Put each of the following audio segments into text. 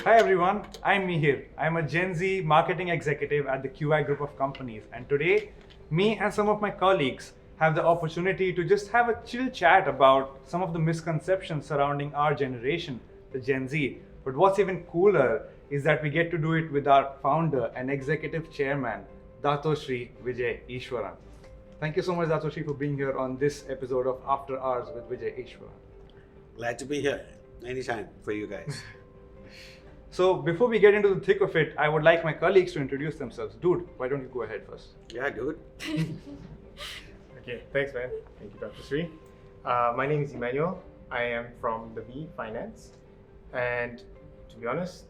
Hi everyone, I'm Mihir. I'm a Gen Z marketing executive at the QI group of companies, and today, me and some of my colleagues have the opportunity to just have a chill chat about some of the misconceptions surrounding our generation, the Gen Z. But what's even cooler is that we get to do it with our founder and executive chairman, Shri Vijay Eswaran. Thank you so much, Shri, for being here on this episode of After Hours with Vijay Eswaran. Glad to be here. Anytime for you guys. So before we get into the thick of it, I would like my colleagues to introduce themselves. Dude, why don't you go ahead first? Yeah, dude. Okay, thanks man. Thank you, Dr. Sri. My name is Emmanuel. I am from the V Finance. And to be honest,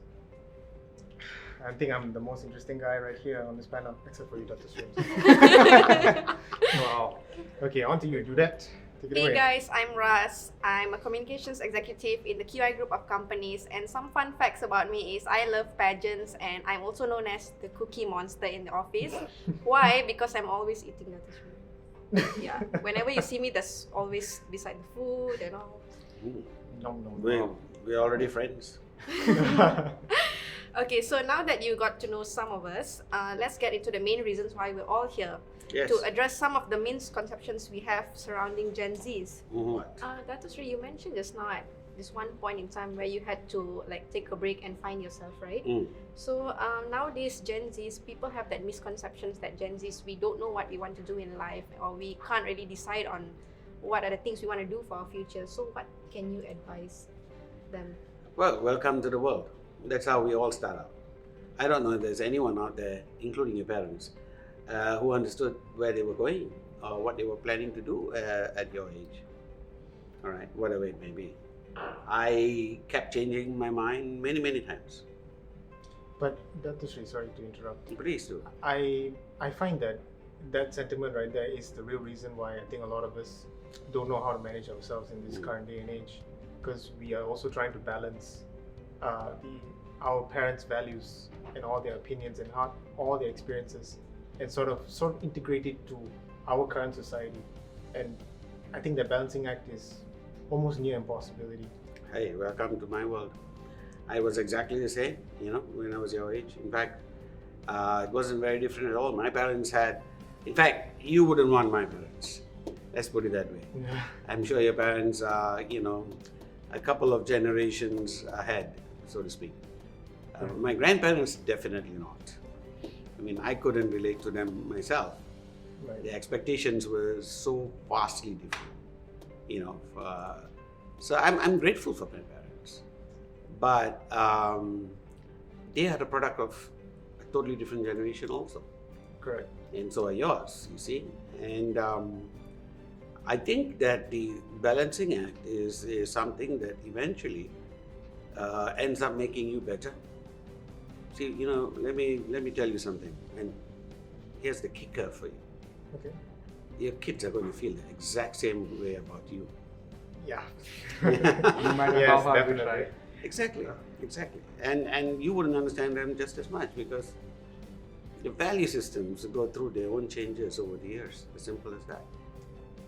I think I'm the most interesting guy right here on this panel, except for you, Dr. Sri. Wow. Okay, on to you. Do that. Take it Hey away. guys, I'm Ras. I'm a communications executive in the QI group of companies, and some fun facts about me is I love pageants and I'm also known as the cookie monster in the office. Why? Because I'm always eating the food. Yeah, whenever you see me, that's always beside the food and all. Ooh, Nom, nom, we're, nom. we're already friends. Okay, so now that you got to know some of us, let's get into the main reasons why we're all here. Yes. To address some of the misconceptions we have surrounding Gen Zs. Mhm. Dr. Sri, you mentioned just now at this one point in time where you had to like take a break and find yourself, right? Mm. So nowadays, Gen Zs, people have that misconceptions that Gen Zs, we don't know what we want to do in life, or we can't really decide on what are the things we want to do for our future. So what can you advise them? Well, welcome to the world. That's how we all start out. I don't know if there's anyone out there, including your parents, who understood where they were going or what they were planning to do at your age. All right, whatever it may be. I kept changing my mind many, many times. But Dr. Sri, sorry to interrupt. Please do. I find that sentiment right there is the real reason why I think a lot of us don't know how to manage ourselves in this current day and age, because we are also trying to balance our parents' values and all their opinions and how all their experiences, and sort of integrate it to our current society. And I think that balancing act is almost near impossibility. Hey, welcome to my world. I was exactly the same, when I was your age. In fact, it wasn't very different at all. My parents had, in fact, you wouldn't want my parents. Let's put it that way. Yeah. I'm sure your parents are, a couple of generations ahead, so to speak. My grandparents, definitely not. I mean, I couldn't relate to them myself. Right. The expectations were so vastly different, so I'm grateful for my parents, but they are the product of a totally different generation also, Correct. and so are yours, you see. And I think that the balancing act is something that eventually ends up making you better. See, let me tell you something, and here's the kicker for you. Okay. Your kids are going to feel the exact same way about you. Yeah. No matter Yes, how hard we definitely. try. Exactly. And you wouldn't understand them just as much, because the value systems go through their own changes over the years. As simple as that.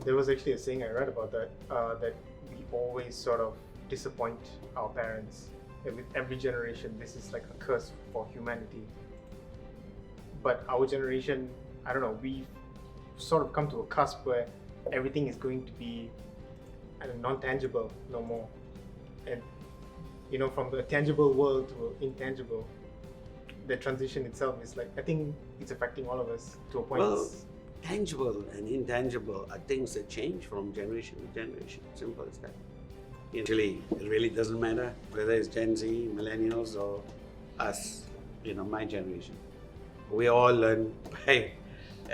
There was actually a saying I read about that, that we always sort of disappoint our parents. And with every generation, this is like a curse for humanity. But our generation, I don't know, we've sort of come to a cusp where everything is going to be non-tangible no more. And, from the tangible world to intangible, the transition itself is like, I think it's affecting all of us to a point. Well, tangible and intangible are things that change from generation to generation. Simple as that. It really doesn't matter whether it's Gen Z, millennials, or us, my generation. We all learn by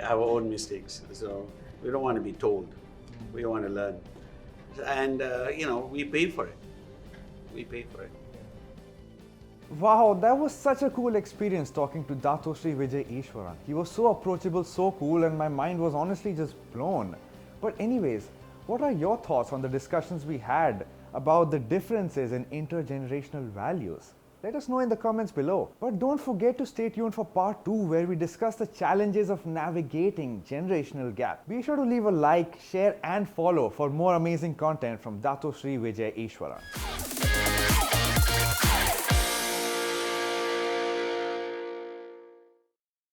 our own mistakes. So we don't want to be told. We want to learn. And, we pay for it. We pay for it. Wow, that was such a cool experience talking to Shri Vijay Eswaran. He was so approachable, so cool, and my mind was honestly just blown. But anyways, what are your thoughts on the discussions we had about the differences in intergenerational values? Let us know in the comments below. But don't forget to stay tuned for part 2, where we discuss the challenges of navigating generational gap. Be sure to leave a like, share and follow for more amazing content from Shri Vijay Eswaran.